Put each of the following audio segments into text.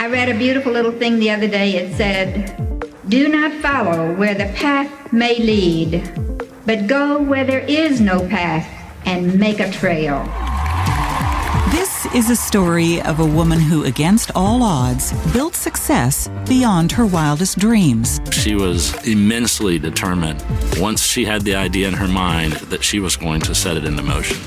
I read a beautiful little thing the other day. It said, "Do not follow where the path may lead, but go where there is no path and make a trail." This is a story of a woman who, against all odds, built success beyond her wildest dreams. She was immensely determined, once she had the idea in her mind, that she was going to set it into motion.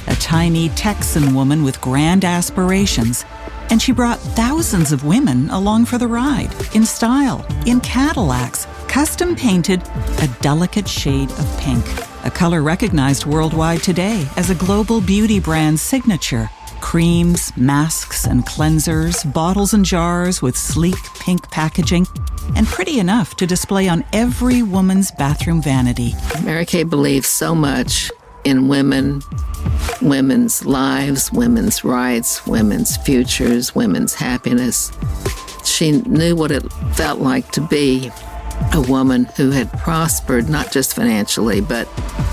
A tiny Texan woman with grand aspirations, and she brought thousands of women along for the ride, in style, in Cadillacs, custom painted a delicate shade of pink, a color recognized worldwide today as a global beauty brand signature. Creams, masks, and cleansers, bottles and jars with sleek pink packaging, and pretty enough to display on every woman's bathroom vanity. Mary Kay believes so much in women, women's lives, women's rights, women's futures, women's happiness. She knew what it felt like to be a woman who had prospered, not just financially, but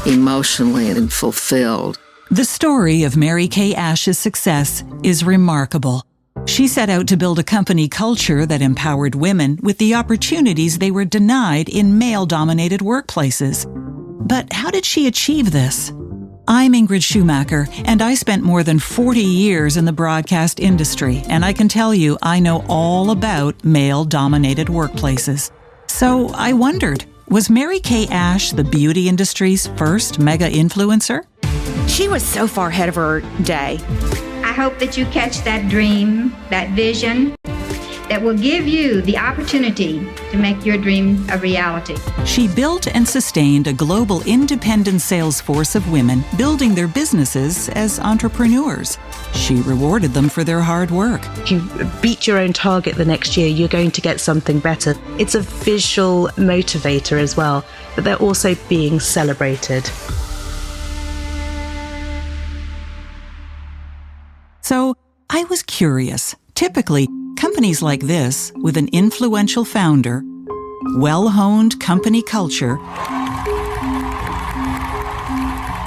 emotionally and fulfilled. The story of Mary Kay Ash's success is remarkable. She set out to build a company culture that empowered women with the opportunities they were denied in male-dominated workplaces. But how did she achieve this? I'm Ingrid Schumacher, and I spent more than 40 years in the broadcast industry, and I can tell you I know all about male-dominated workplaces. So I wondered, was Mary Kay Ash the beauty industry's first mega-influencer? She was so far ahead of her day. I hope that you catch that dream, that vision, that will give you the opportunity to make your dream a reality. She built and sustained a global independent sales force of women building their businesses as entrepreneurs. She rewarded them for their hard work. If you beat your own target the next year, you're going to get something better. It's a visual motivator as well, but they're also being celebrated. So I was curious. Typically, companies like this, with an influential founder, well-honed company culture,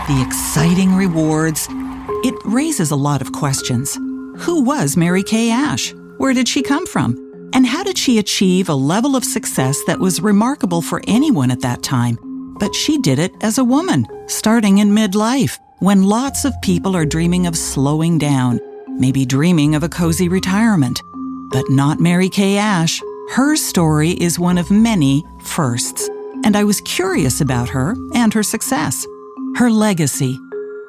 the exciting rewards, it raises a lot of questions. Who was Mary Kay Ash? Where did she come from? And how did she achieve a level of success that was remarkable for anyone at that time? But she did it as a woman, starting in midlife, when lots of people are dreaming of slowing down, maybe dreaming of a cozy retirement. But not Mary Kay Ash. Her story is one of many firsts, and I was curious about her and her success. Her legacy,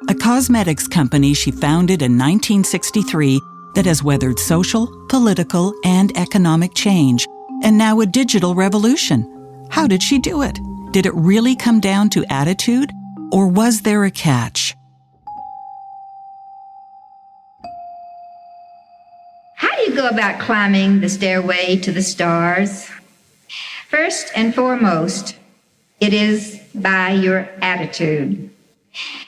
a cosmetics company she founded in 1963 that has weathered social, political, and economic change, and now a digital revolution. How did she do it? Did it really come down to attitude, or was there a catch? How do you go about climbing the stairway to the stars? First and foremost, it is by your attitude.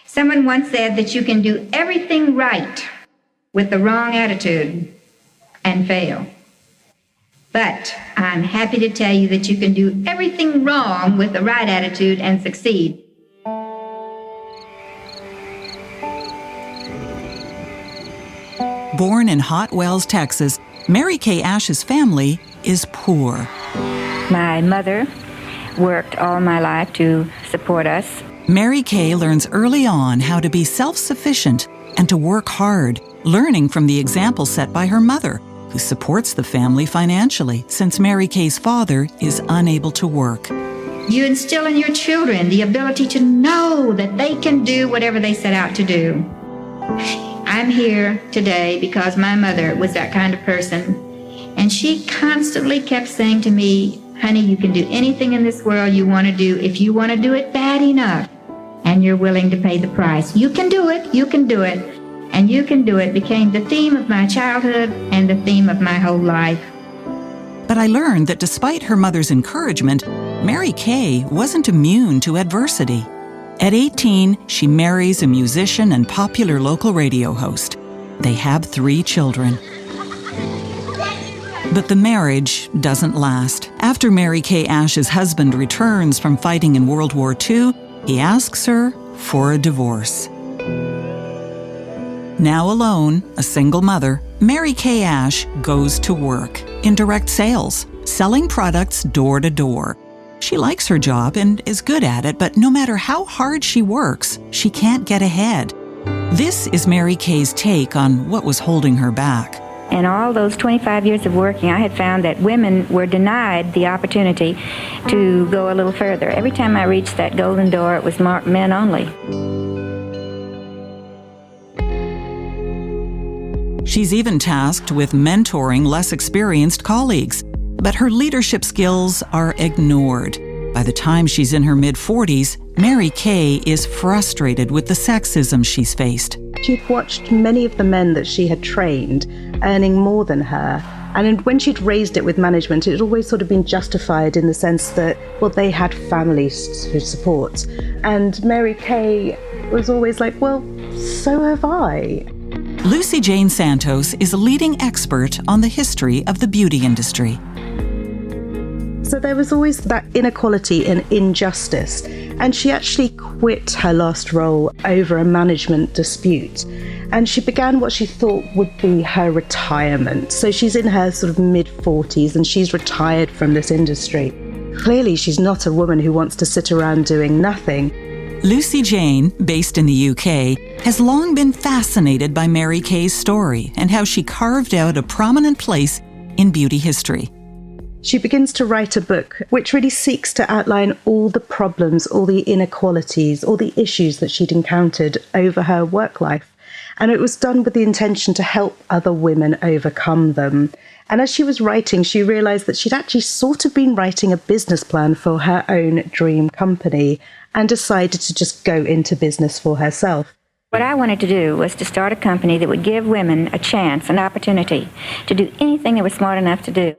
Someone once said that you can do everything right with the wrong attitude and fail. But I'm happy to tell you that you can do everything wrong with the right attitude and succeed. Born in Hot Wells, Texas, Mary Kay Ash's family is poor. My mother worked all my life to support us. Mary Kay learns early on how to be self-sufficient and to work hard, learning from the example set by her mother, who supports the family financially since Mary Kay's father is unable to work. You instill in your children the ability to know that they can do whatever they set out to do. I'm here today because my mother was that kind of person, and she constantly kept saying to me, "Honey, you can do anything in this world you want to do if you want to do it bad enough, and you're willing to pay the price. You can do it, you can do it, and you can do it" became the theme of my childhood and the theme of my whole life. But I learned that despite her mother's encouragement, Mary Kay wasn't immune to adversity. At 18, she marries a musician and popular local radio host. They have 3 children. But the marriage doesn't last. After Mary Kay Ash's husband returns from fighting in World War II, he asks her for a divorce. Now alone, a single mother, Mary Kay Ash goes to work in direct sales, selling products door to door. She likes her job and is good at it, but no matter how hard she works, she can't get ahead. This is Mary Kay's take on what was holding her back. In all those 25 years of working, I had found that women were denied the opportunity to go a little further. Every time I reached that golden door, it was marked men only. She's even tasked with mentoring less experienced colleagues, but her leadership skills are ignored. By the time she's in her mid-40s, Mary Kay is frustrated with the sexism she's faced. She'd watched many of the men that she had trained earning more than her. And when she'd raised it with management, it had always sort of been justified in the sense that, well, they had families to support. And Mary Kay was always like, well, so have I. Lucy Jane Santos is a leading expert on the history of the beauty industry. So there was always that inequality and injustice. And she actually quit her last role over a management dispute. And she began what she thought would be her retirement. So she's in her sort of mid-40s and she's retired from this industry. Clearly, she's not a woman who wants to sit around doing nothing. Lucy Jane, based in the UK, has long been fascinated by Mary Kay's story and how she carved out a prominent place in beauty history. She begins to write a book which really seeks to outline all the problems, all the inequalities, all the issues that she'd encountered over her work life. And it was done with the intention to help other women overcome them. And as she was writing, she realized that she'd actually sort of been writing a business plan for her own dream company and decided to just go into business for herself. What I wanted to do was to start a company that would give women a chance, an opportunity to do anything they were smart enough to do.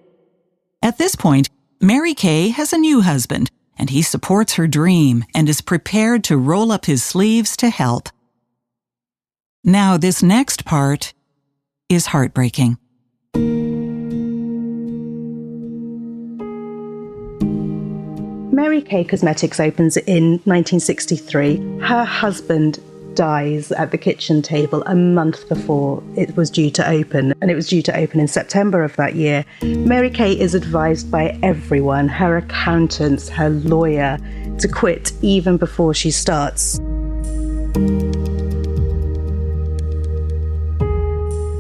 At this point, Mary Kay has a new husband, and he supports her dream and is prepared to roll up his sleeves to help. Now, this next part is heartbreaking. Mary Kay Cosmetics opens in 1963. Her husband dies at the kitchen table a month before it was due to open, and it was due to open in September of that year. Mary Kay is advised by everyone, her accountants, her lawyer, to quit even before she starts.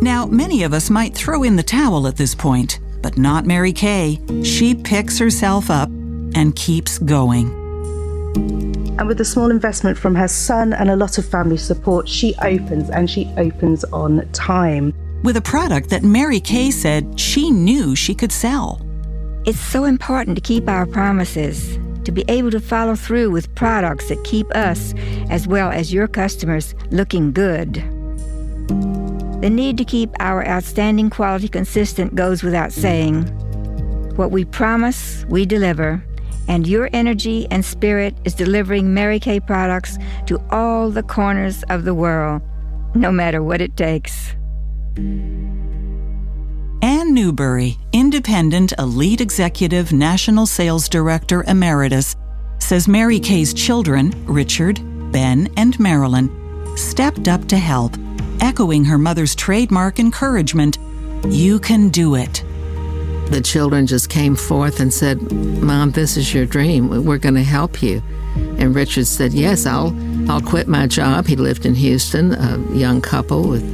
Now, many of us might throw in the towel at this point, but not Mary Kay. She picks herself up and keeps going. And with a small investment from her son and a lot of family support, she opens, and she opens on time. With a product that Mary Kay said she knew she could sell. It's so important to keep our promises, to be able to follow through with products that keep us, as well as your customers, looking good. The need to keep our outstanding quality consistent goes without saying. What we promise, we deliver. And your energy and spirit is delivering Mary Kay products to all the corners of the world, no matter what it takes. Ann Newbury, independent elite executive national sales director emeritus, says Mary Kay's children, Richard, Ben, and Marilyn, stepped up to help, echoing her mother's trademark encouragement, "You can do it." The children just came forth and said, "Mom, this is your dream. We're going to help you." And Richard said, "Yes, I'll quit my job." He lived in Houston, a young couple with,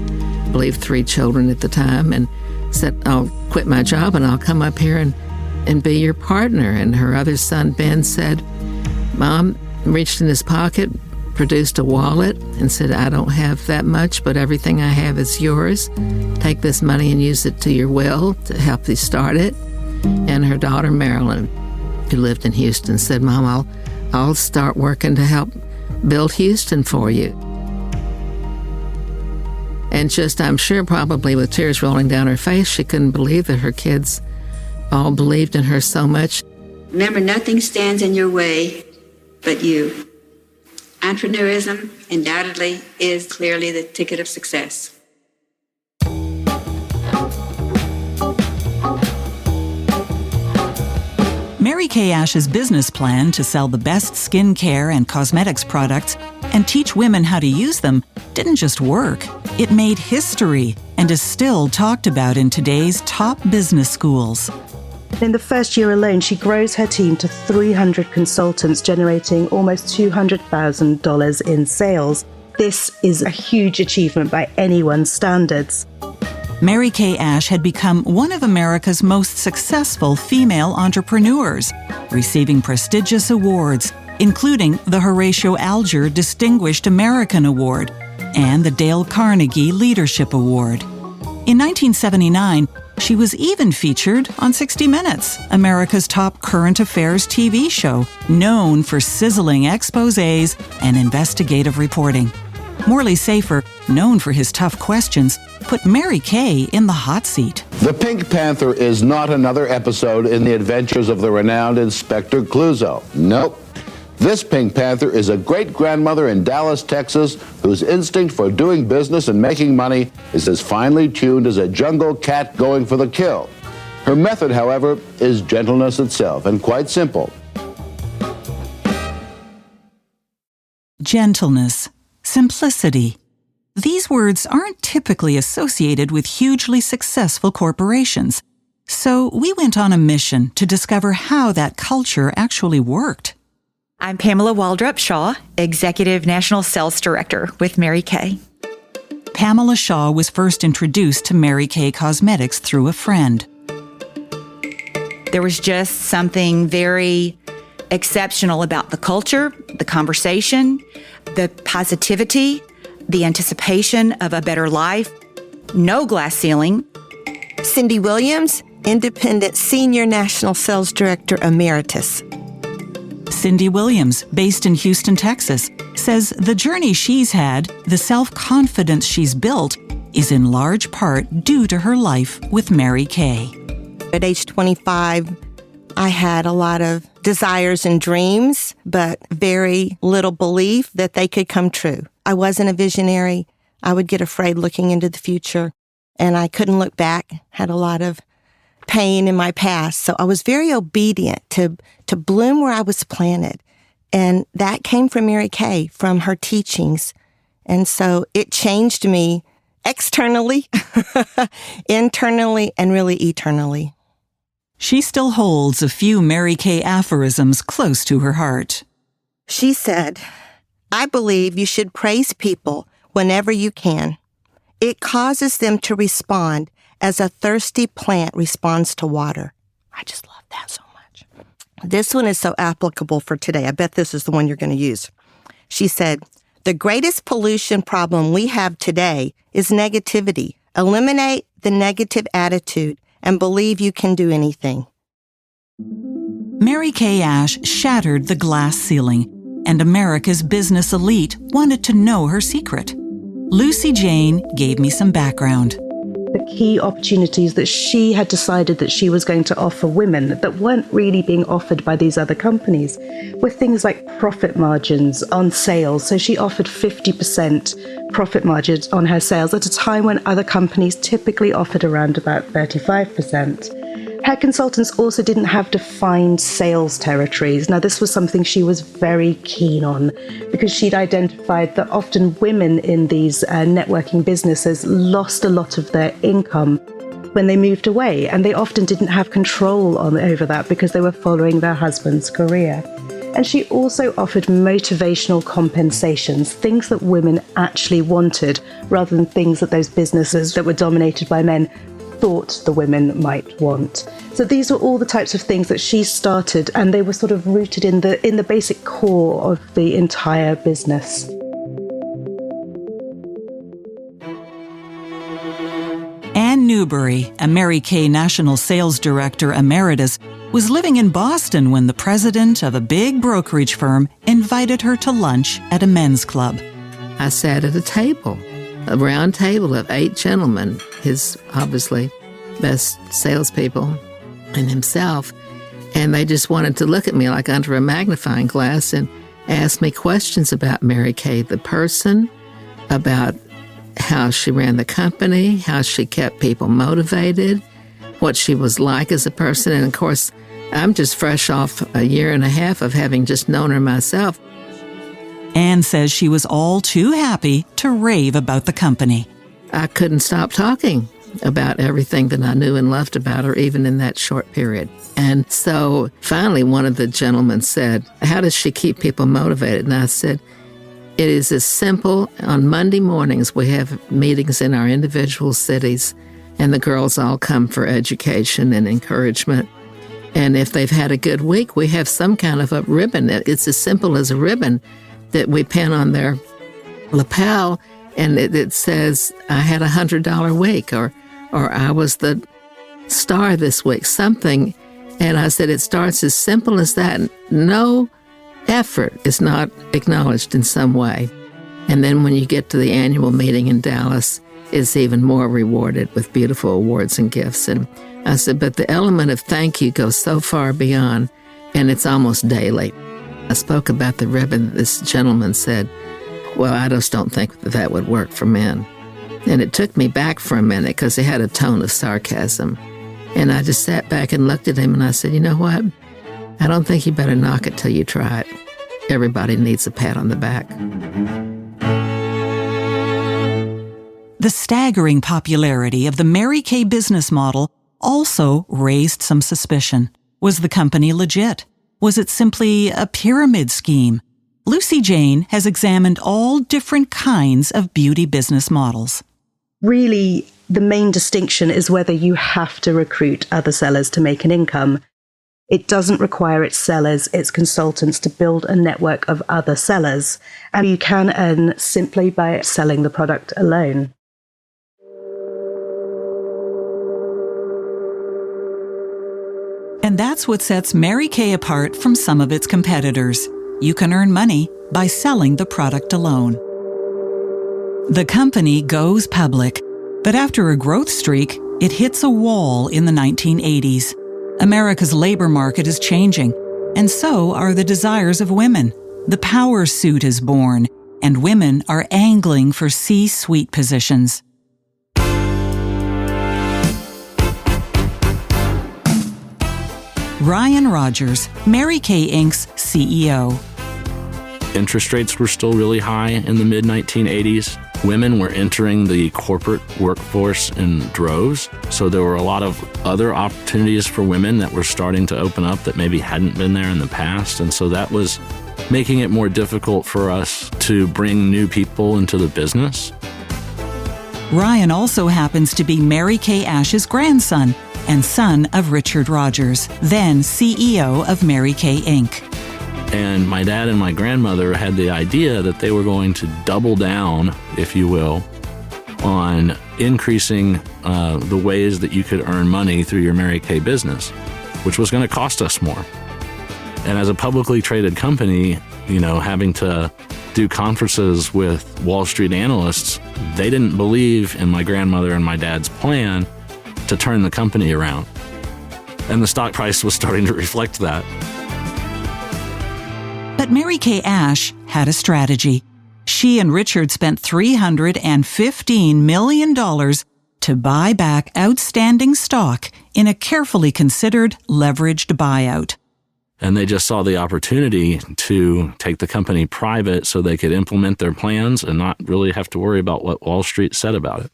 I believe, 3 children at the time, and said, "I'll quit my job and I'll come up here and be your partner." And her other son, Ben, said, "Mom," reached in his pocket, produced a wallet and said, "I don't have that much, but everything I have is yours. Take this money and use it to your will to help you start it." And her daughter, Marilyn, who lived in Houston, said, "Mom, I'll start working to help build Houston for you." And just, I'm sure, probably with tears rolling down her face, she couldn't believe that her kids all believed in her so much. Remember, nothing stands in your way but you. Entrepreneurism undoubtedly is clearly the ticket of success. Mary Mary Kay Ash's business plan to sell the best skincare and cosmetics products and teach women how to use them didn't just work. It made history and is still talked about in today's top business schools. In the first year alone, she grows her team to 300 consultants, generating almost $200,000 in sales. This is a huge achievement by anyone's standards. Mary Kay Ash had become one of America's most successful female entrepreneurs, receiving prestigious awards, including the Horatio Alger Distinguished American Award and the Dale Carnegie Leadership Award. In 1979, she was even featured on 60 Minutes, America's top current affairs TV show, known for sizzling exposés and investigative reporting. Morley Safer, known for his tough questions, put Mary Kay in the hot seat. The Pink Panther is not another episode in the adventures of the renowned Inspector Clouseau. Nope. This Pink Panther is a great-grandmother in Dallas, Texas, whose instinct for doing business and making money is as finely tuned as a jungle cat going for the kill. Her method, however, is gentleness itself, and quite simple. Gentleness, simplicity. These words aren't typically associated with hugely successful corporations. So we went on a mission to discover how that culture actually worked. I'm Pamela Waldrop Shaw, Executive National Sales Director with Mary Kay. Pamela Shaw was first introduced to Mary Kay Cosmetics through a friend. There was just something very exceptional about the culture, the conversation, the positivity, the anticipation of a better life, no glass ceiling. Cindy Williams, Independent Senior National Sales Director Emeritus. Cindy Williams, based in Houston, Texas, says the journey she's had, the self-confidence she's built, is in large part due to her life with Mary Kay. At age 25, I had a lot of desires and dreams, but very little belief that they could come true. I wasn't a visionary. I would get afraid looking into the future, and I couldn't look back, had a lot of pain in my past. So I was very obedient to bloom where I was planted. And that came from Mary Kay, from her teachings. And so it changed me externally, internally, and really eternally. She still holds a few Mary Kay aphorisms close to her heart. She said, "I believe you should praise people whenever you can. It causes them to respond as a thirsty plant responds to water." I just love that so much. This one is so applicable for today. I bet this is the one you're going to use. She said, "The greatest pollution problem we have today is negativity. Eliminate the negative attitude and believe you can do anything." Mary Kay Ash shattered the glass ceiling, and America's business elite wanted to know her secret. Lucy Jane gave me some background. The key opportunities that she had decided that she was going to offer women that weren't really being offered by these other companies were things like profit margins on sales. So she offered 50% profit margins on her sales at a time when other companies typically offered around about 35%. Her consultants also didn't have defined sales territories. Now, this was something she was very keen on because she'd identified that often women in these networking businesses lost a lot of their income when they moved away, and they often didn't have control over that because they were following their husband's career. And she also offered motivational compensations, things that women actually wanted rather than things that those businesses that were dominated by men thought the women might want. So these were all the types of things that she started, and they were sort of rooted in the basic core of the entire business. Ann Newbury, a Mary Kay National Sales Director Emeritus, was living in Boston when the president of a big brokerage firm invited her to lunch at a men's club. I sat at a round table of 8 gentlemen, his obviously best salespeople and himself, and they just wanted to look at me like under a magnifying glass and ask me questions about Mary Kay, the person, about how she ran the company, how she kept people motivated, what she was like as a person, and of course, I'm just fresh off a year and a half of having just known her myself. Anne says she was all too happy to rave about the company. I couldn't stop talking about everything that I knew and loved about her, even in that short period. And so finally, one of the gentlemen said, "How does she keep people motivated?" And I said, "It is as simple. On Monday mornings, we have meetings in our individual cities, and the girls all come for education and encouragement. And if they've had a good week, we have some kind of a ribbon. It's as simple as a ribbon that we pin on their lapel, and it says, 'I had a $100 week,' or 'I was the star this week,' something." And I said, it starts as simple as that. No effort is not acknowledged in some way. And then when you get to the annual meeting in Dallas, it's even more rewarded with beautiful awards and gifts. And I said, but the element of thank you goes so far beyond, and it's almost daily. I spoke about the ribbon. This gentleman said, "Well, I just don't think that would work for men." And it took me back for a minute because he had a tone of sarcasm. And I just sat back and looked at him and I said, "You know what? I don't think you better knock it till you try it. Everybody needs a pat on the back." The staggering popularity of the Mary Kay business model also raised some suspicion. Was the company legit? Was it simply a pyramid scheme? Lucy Jane has examined all different kinds of beauty business models. Really, the main distinction is whether you have to recruit other sellers to make an income. It doesn't require its sellers, its consultants to build a network of other sellers, and you can earn simply by selling the product alone. And that's what sets Mary Kay apart from some of its competitors. You can earn money by selling the product alone. The company goes public, but after a growth streak, it hits a wall in the 1980s. America's labor market is changing, and so are the desires of women. The power suit is born, and women are angling for C-suite positions. Ryan Rogers, Mary Kay Inc.'s CEO. Interest rates were still really high in the mid-1980s. Women were entering the corporate workforce in droves, so there were a lot of other opportunities for women that were starting to open up that maybe hadn't been there in the past, and so that was making it more difficult for us to bring new people into the business. Ryan also happens to be Mary Kay Ash's grandson and son of Richard Rogers, then CEO of Mary Kay Inc. And my dad and my grandmother had the idea that they were going to double down, if you will, on increasing the ways that you could earn money through your Mary Kay business, which was going to cost us more. And as a publicly traded company, having to do conferences with Wall Street analysts, they didn't believe in my grandmother and my dad's plan to turn the company around. And the stock price was starting to reflect that. But Mary Kay Ash had a strategy. She and Richard spent $315 million to buy back outstanding stock in a carefully considered leveraged buyout. And they just saw the opportunity to take the company private so they could implement their plans and not really have to worry about what Wall Street said about it.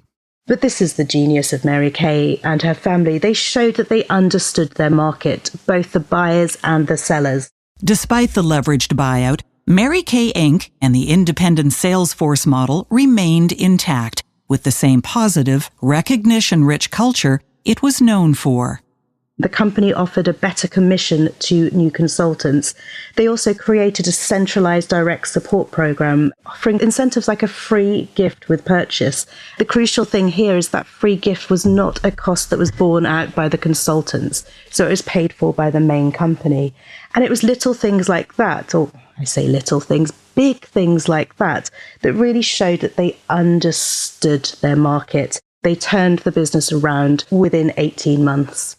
But this is the genius of Mary Kay and her family. They showed that they understood their market, both the buyers and the sellers. Despite the leveraged buyout, Mary Kay Inc. and the independent sales force model remained intact, with the same positive, recognition-rich culture it was known for. The company offered a better commission to new consultants. They also created a centralized direct support program, offering incentives like a free gift with purchase. The crucial thing here is that free gift was not a cost that was borne out by the consultants, so it was paid for by the main company. And it was little things like that, or I say little things, big things like that, that really showed that they understood their market. They turned the business around within 18 months.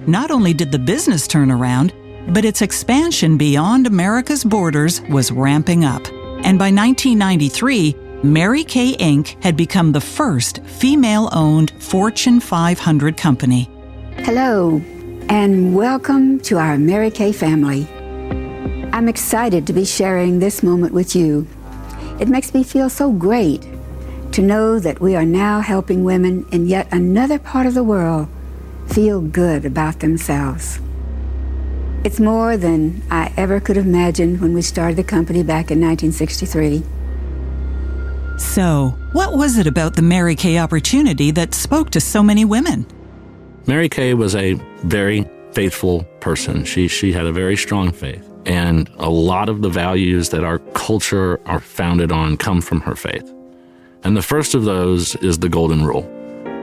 Not only did the business turn around, but its expansion beyond America's borders was ramping up. And by 1993, Mary Kay Inc. had become the first female-owned Fortune 500 company. Hello, and welcome to our Mary Kay family. I'm excited to be sharing this moment with you. It makes me feel so great to know that we are now helping women in yet another part of the world feel good about themselves. It's more than I ever could have imagined when we started the company back in 1963. So, what was it about the Mary Kay opportunity that spoke to so many women? Mary Kay was a very faithful person. She had a very strong faith. And a lot of the values that our culture are founded on come from her faith. And the first of those is the golden rule.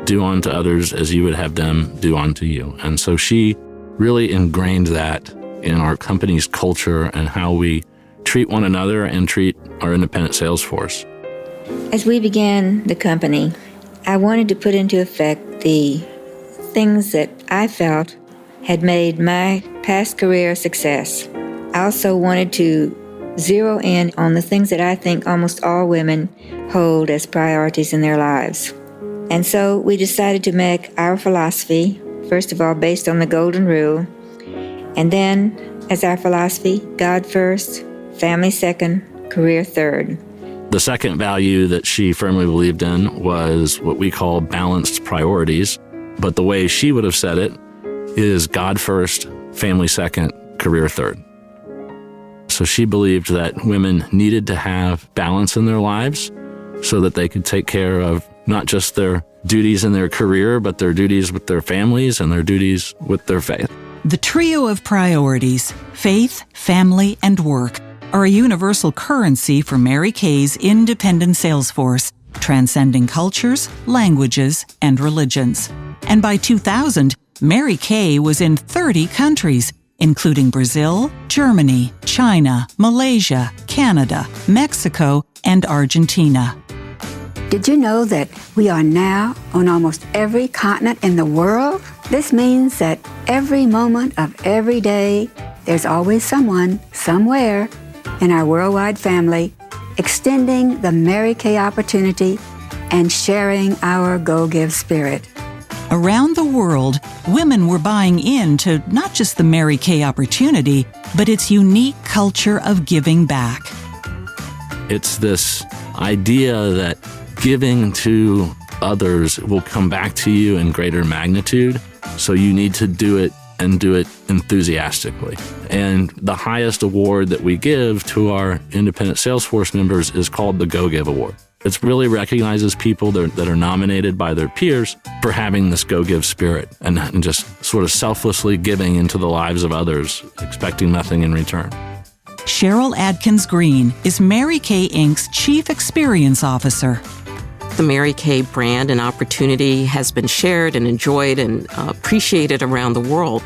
Do unto others as you would have them do unto you. And so she really ingrained that in our company's culture and how we treat one another and treat our independent sales force. As we began the company, I wanted to put into effect the things that I felt had made my past career a success. I also wanted to zero in on the things that I think almost all women hold as priorities in their lives. And so we decided to make our philosophy, first of all, based on the golden rule, and then as our philosophy, God first, family second, career third. The second value that she firmly believed in was what we call balanced priorities, but the way she would have said it is God first, family second, career third. So she believed that women needed to have balance in their lives so that they could take care of not just their duties in their career, but their duties with their families and their duties with their faith. The trio of priorities, faith, family, and work, are a universal currency for Mary Kay's independent sales force, transcending cultures, languages, and religions. And by 2000, Mary Kay was in 30 countries, including Brazil, Germany, China, Malaysia, Canada, Mexico, and Argentina. Did you know that we are now on almost every continent in the world? This means that every moment of every day, there's always someone, somewhere, in our worldwide family, extending the Mary Kay opportunity and sharing our Go Give spirit. Around the world, women were buying into not just the Mary Kay opportunity, but its unique culture of giving back. It's this idea that giving to others will come back to you in greater magnitude, so you need to do it and do it enthusiastically. And the highest award that we give to our independent sales force members is called the Go Give Award. It really recognizes people that are nominated by their peers for having this Go Give spirit and just sort of selflessly giving into the lives of others, expecting nothing in return. Cheryl Adkins Green is Mary Kay Inc.'s Chief Experience Officer. The Mary Kay brand and opportunity has been shared and enjoyed and appreciated around the world.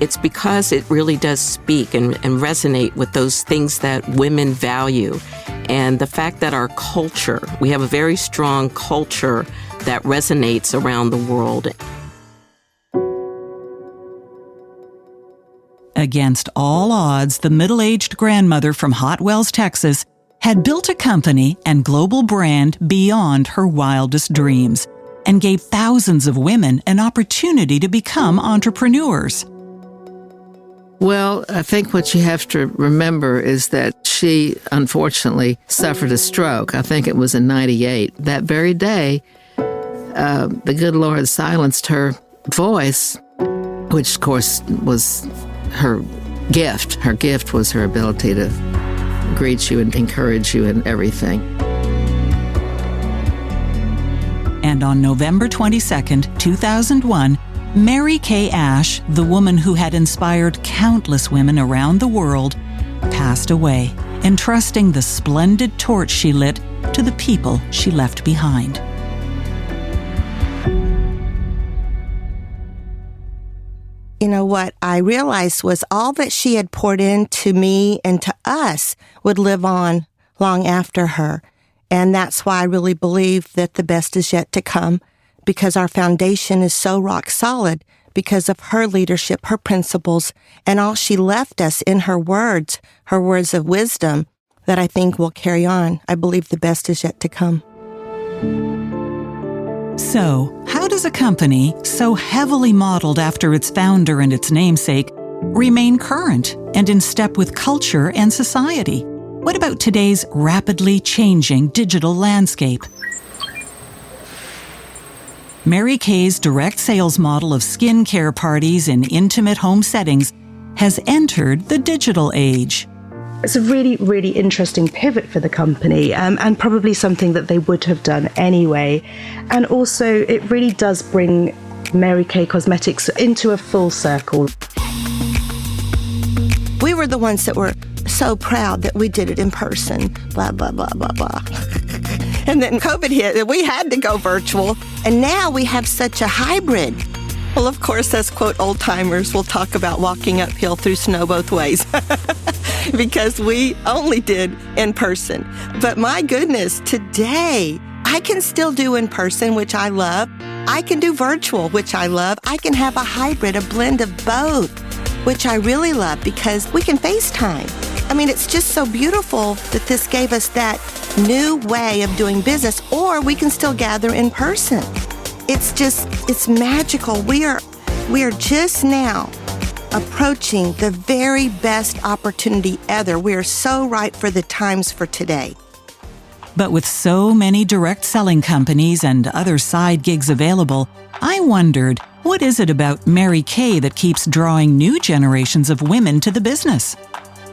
It's because it really does speak and resonate with those things that women value. And the fact that our culture, we have a very strong culture that resonates around the world. Against all odds, the middle-aged grandmother from Hot Wells, Texas, had built a company and global brand beyond her wildest dreams and gave thousands of women an opportunity to become entrepreneurs. Well, I think what you have to remember is that she unfortunately suffered a stroke. I think it was in 98. That very day, the good Lord silenced her voice, which of course was her gift. Her gift was her ability to greet you and encourage you in everything. And on November 22nd, 2001, Mary Kay Ash, the woman who had inspired countless women around the world, passed away, entrusting the splendid torch she lit to the people she left behind. You know, what I realized was all that she had poured into me and to us would live on long after her. And that's why I really believe that the best is yet to come, because our foundation is so rock solid because of her leadership, her principles, and all she left us in her words of wisdom that I think will carry on. I believe the best is yet to come. So, how does a company so heavily modeled after its founder and its namesake remain current and in step with culture and society? What about today's rapidly changing digital landscape? Mary Kay's direct sales model of skincare parties in intimate home settings has entered the digital age. It's a really, really interesting pivot for the company, and probably something that they would have done anyway. And also, it really does bring Mary Kay Cosmetics into a full circle. We were the ones that were so proud that we did it in person, blah, blah, blah, blah, blah. And then COVID hit, and we had to go virtual. And now we have such a hybrid. Well, of course, as quote old timers, we'll talk about walking uphill through snow both ways because we only did in person. But my goodness, today I can still do in person, which I love. I can do virtual, which I love. I can have a hybrid, a blend of both, which I really love because we can FaceTime. I mean, it's just so beautiful that this gave us that new way of doing business, or we can still gather in person. It's magical. We are just now approaching the very best opportunity ever. We are so right for the times for today. But with so many direct selling companies and other side gigs available, I wondered, what is it about Mary Kay that keeps drawing new generations of women to the business?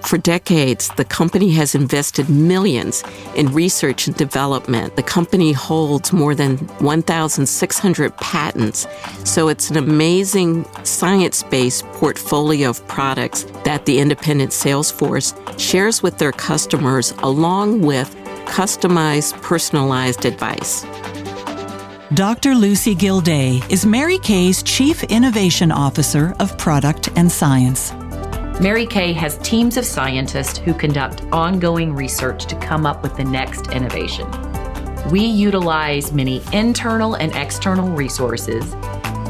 For decades, the company has invested millions in research and development. The company holds more than 1,600 patents, so it's an amazing science-based portfolio of products that the independent sales force shares with their customers, along with customized, personalized advice. Dr. Lucy Gilday is Mary Kay's Chief Innovation Officer of Product and Science. Mary Kay has teams of scientists who conduct ongoing research to come up with the next innovation. We utilize many internal and external resources.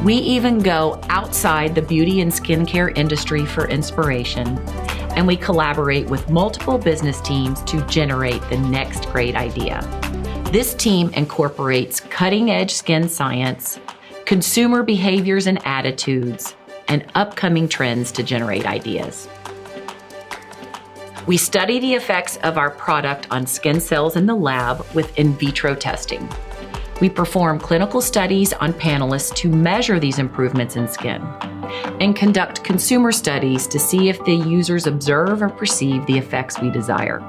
We even go outside the beauty and skincare industry for inspiration, and we collaborate with multiple business teams to generate the next great idea. This team incorporates cutting-edge skin science, consumer behaviors and attitudes, and upcoming trends to generate ideas. We study the effects of our product on skin cells in the lab with in vitro testing. We perform clinical studies on panelists to measure these improvements in skin, and conduct consumer studies to see if the users observe or perceive the effects we desire.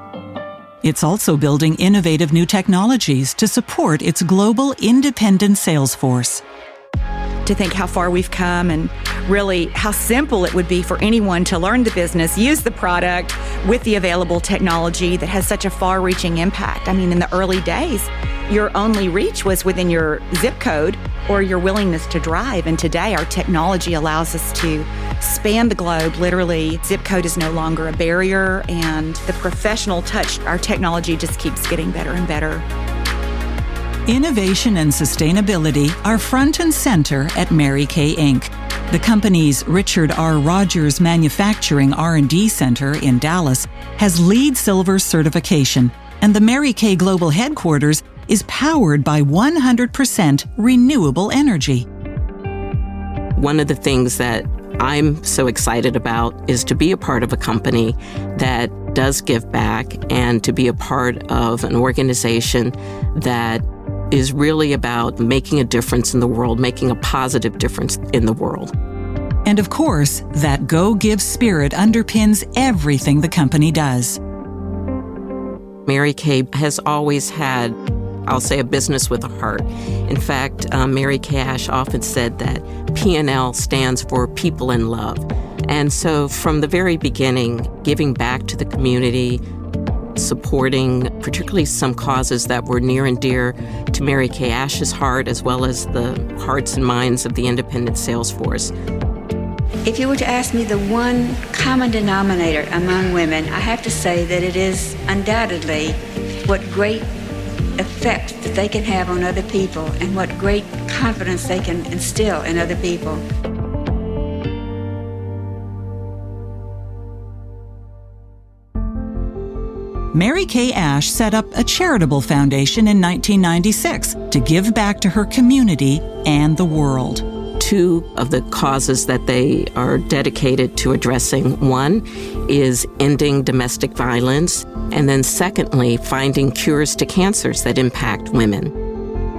It's also building innovative new technologies to support its global independent sales force. To think how far we've come and really how simple it would be for anyone to learn the business, use the product with the available technology that has such a far-reaching impact. I mean, in the early days, your only reach was within your zip code or your willingness to drive. And today, our technology allows us to span the globe. Literally, zip code is no longer a barrier, and the professional touch, our technology just keeps getting better and better. Innovation and sustainability are front and center at Mary Kay Inc. The company's Richard R. Rogers Manufacturing R&D Center in Dallas has LEED Silver certification, and the Mary Kay Global Headquarters is powered by 100% renewable energy. One of the things that I'm so excited about is to be a part of a company that does give back, and to be a part of an organization that is really about making a difference in the world, making a positive difference in the world. And of course, that go-give spirit underpins everything the company does. Mary Kay has always had, I'll say, a business with a heart. In fact, Mary Kay Ash often said that P&L stands for people in love. And so from the very beginning, giving back to the community, supporting particularly some causes that were near and dear to Mary Kay Ash's heart, as well as the hearts and minds of the independent sales force. If you were to ask me the one common denominator among women, I have to say that it is undoubtedly what great effect that they can have on other people and what great confidence they can instill in other people. Mary Kay Ash set up a charitable foundation in 1996 to give back to her community and the world. Two of the causes that they are dedicated to addressing. One is ending domestic violence, and then secondly, finding cures to cancers that impact women.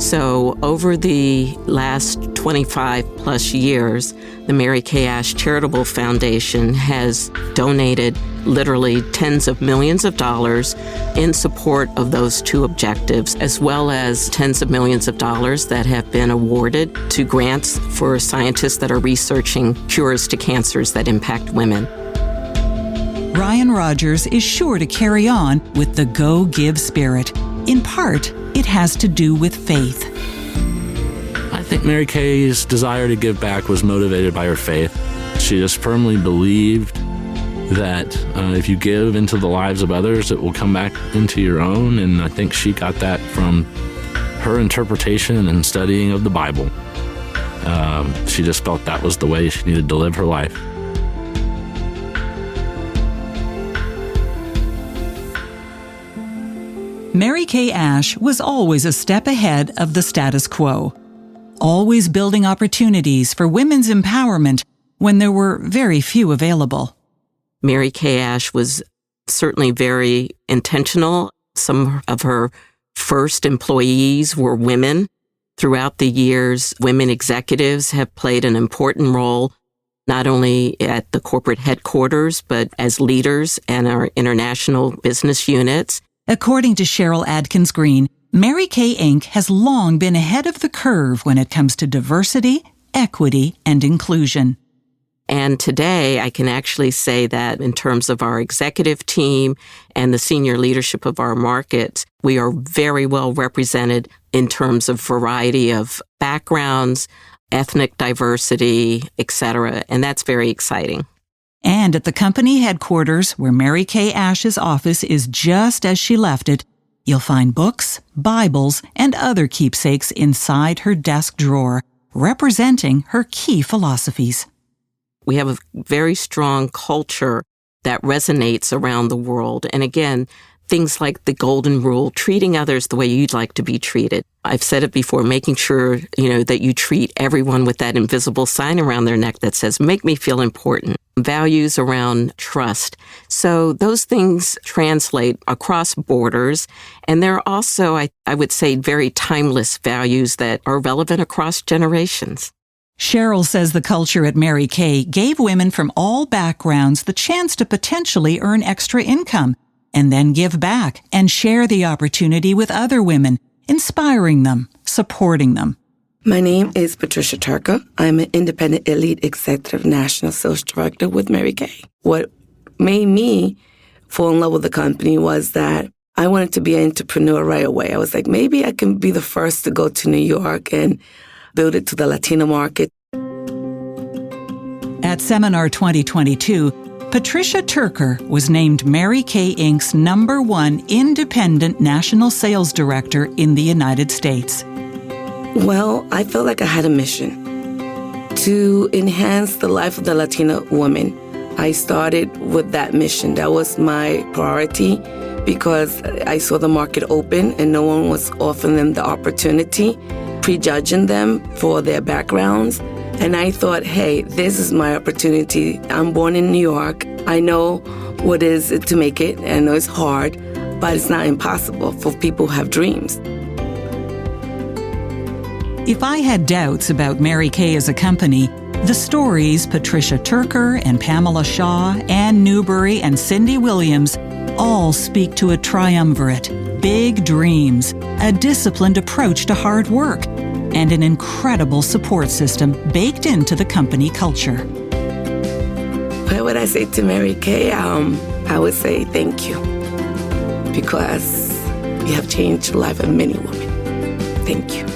So over the last 25 plus years, the Mary Kay Ash Charitable Foundation has donated literally tens of millions of dollars in support of those two objectives, as well as tens of millions of dollars that have been awarded to grants for scientists that are researching cures to cancers that impact women. Ryan Rogers is sure to carry on with the Go Give spirit. In part, it has to do with faith. I think Mary Kay's desire to give back was motivated by her faith. She just firmly believed that if you give into the lives of others, it will come back into your own. And I think she got that from her interpretation and studying of the Bible. She just felt that was the way she needed to live her life. Mary Kay Ash was always a step ahead of the status quo, always building opportunities for women's empowerment when there were very few available. Mary Kay Ash was certainly very intentional. Some of her first employees were women. Throughout the years, women executives have played an important role, not only at the corporate headquarters, but as leaders and our international business units. According to Cheryl Adkins Green, Mary Kay Inc. has long been ahead of the curve when it comes to diversity, equity, and inclusion. And today, I can actually say that in terms of our executive team and the senior leadership of our markets, we are very well represented in terms of variety of backgrounds, ethnic diversity, etc. And that's very exciting. And at the company headquarters, where Mary Kay Ash's office is just as she left it, you'll find books, Bibles, and other keepsakes inside her desk drawer, representing her key philosophies. We have a very strong culture that resonates around the world. And again, things like the golden rule, treating others the way you'd like to be treated. I've said it before, making sure, that you treat everyone with that invisible sign around their neck that says, make me feel important. Values around trust. So those things translate across borders. And they're also, I would say, very timeless values that are relevant across generations. Cheryl says the culture at Mary Kay gave women from all backgrounds the chance to potentially earn extra income and then give back and share the opportunity with other women, inspiring them, supporting them. My name is Patricia Turker. I'm an independent elite executive national sales director with Mary Kay. What made me fall in love with the company was that I wanted to be an entrepreneur right away. I was like, maybe I can be the first to go to New York and build it to the Latino market. At Seminar 2022, Patricia Turker was named Mary Kay Inc.'s #1 independent national sales director in the United States. Well, I felt like I had a mission to enhance the life of the Latina woman. I started with that mission. That was my priority because I saw the market open and no one was offering them the opportunity, prejudging them for their backgrounds. And I thought, hey, this is my opportunity. I'm born in New York. I know what it is to make it. I know it's hard, but it's not impossible for people who have dreams. If I had doubts about Mary Kay as a company, the stories Patricia Turker and Pamela Shaw, Ann Newbury, and Cindy Williams all speak to a triumvirate, big dreams, a disciplined approach to hard work, and an incredible support system baked into the company culture. What would I say to Mary Kay? I would say thank you, because you have changed the life of many women. Thank you.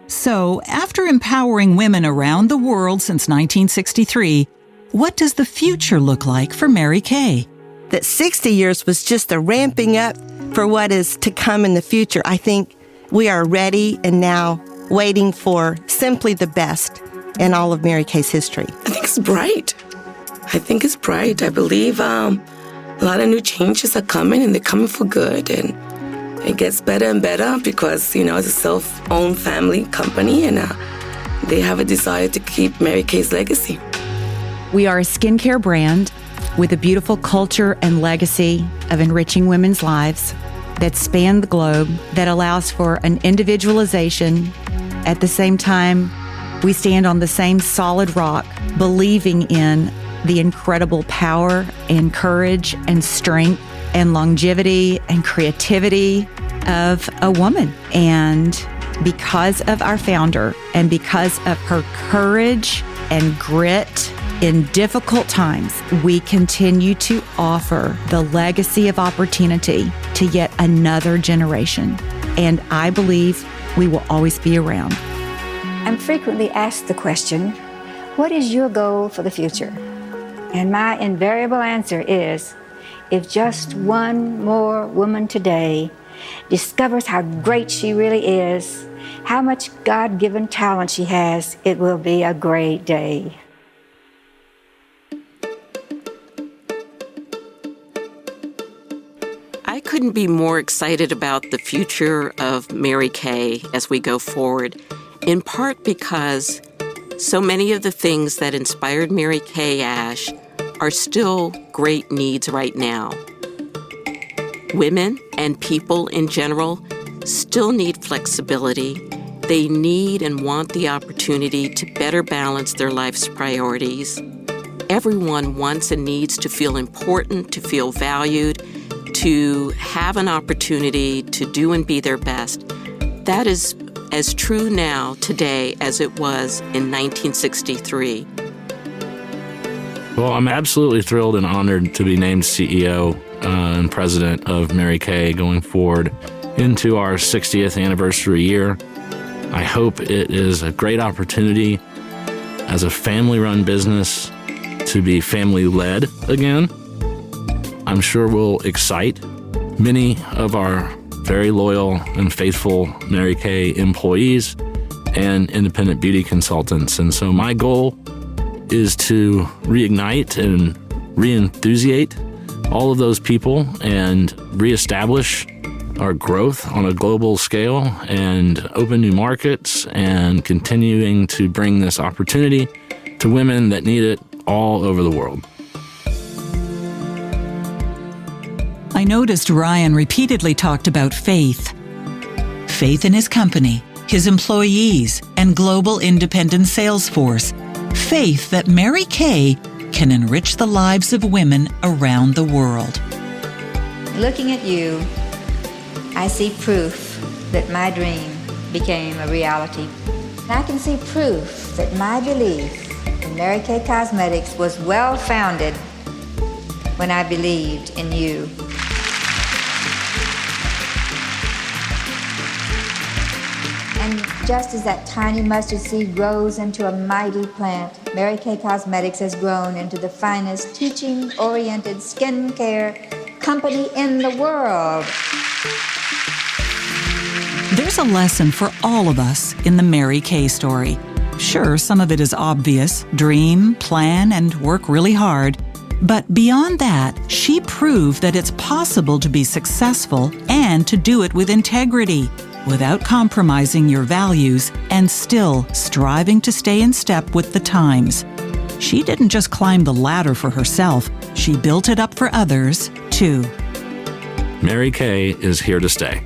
So, after empowering women around the world since 1963, what does the future look like for Mary Kay? That 60 years was just a ramping up for what is to come in the future. I think we are ready, and now waiting for simply the best in all of Mary Kay's history? I think it's bright. I believe a lot of new changes are coming, and they're coming for good. And it gets better and better because, it's a self-owned family company, and they have a desire to keep Mary Kay's legacy. We are a skincare brand with a beautiful culture and legacy of enriching women's lives that span the globe, that allows for an individualization. At the same time, we stand on the same solid rock, believing in the incredible power and courage and strength and longevity and creativity of a woman. And because of our founder and because of her courage and grit in difficult times, we continue to offer the legacy of opportunity to yet another generation. And I believe we will always be around. I'm frequently asked the question, what is your goal for the future? And my invariable answer is, if just one more woman today discovers how great she really is, how much God-given talent she has, it will be a great day. I couldn't be more excited about the future of Mary Kay as we go forward, in part because so many of the things that inspired Mary Kay Ash are still great needs right now. Women and people in general still need flexibility. They need and want the opportunity to better balance their life's priorities. Everyone wants and needs to feel important, to feel valued, to have an opportunity to do and be their best. That is as true now, today, as it was in 1963. Well, I'm absolutely thrilled and honored to be named CEO and president of Mary Kay going forward into our 60th anniversary year. I hope it is a great opportunity as a family-run business to be family-led again. I'm sure we'll excite many of our very loyal and faithful Mary Kay employees and independent beauty consultants. And so my goal is to reignite and re-enthusiate all of those people and reestablish our growth on a global scale and open new markets and continuing to bring this opportunity to women that need it all over the world. I noticed Ryan repeatedly talked about faith. Faith in his company, his employees, and global independent sales force. Faith that Mary Kay can enrich the lives of women around the world. Looking at you, I see proof that my dream became a reality. I can see proof that my belief in Mary Kay Cosmetics was well-founded when I believed in you. And just as that tiny mustard seed grows into a mighty plant, Mary Kay Cosmetics has grown into the finest teaching-oriented skincare company in the world. There's a lesson for all of us in the Mary Kay story. Sure, some of it is obvious. Dream, plan, and work really hard. But beyond that, she proved that it's possible to be successful and to do it with integrity, without compromising your values and still striving to stay in step with the times. She didn't just climb the ladder for herself, she built it up for others, too. Mary Kay is here to stay.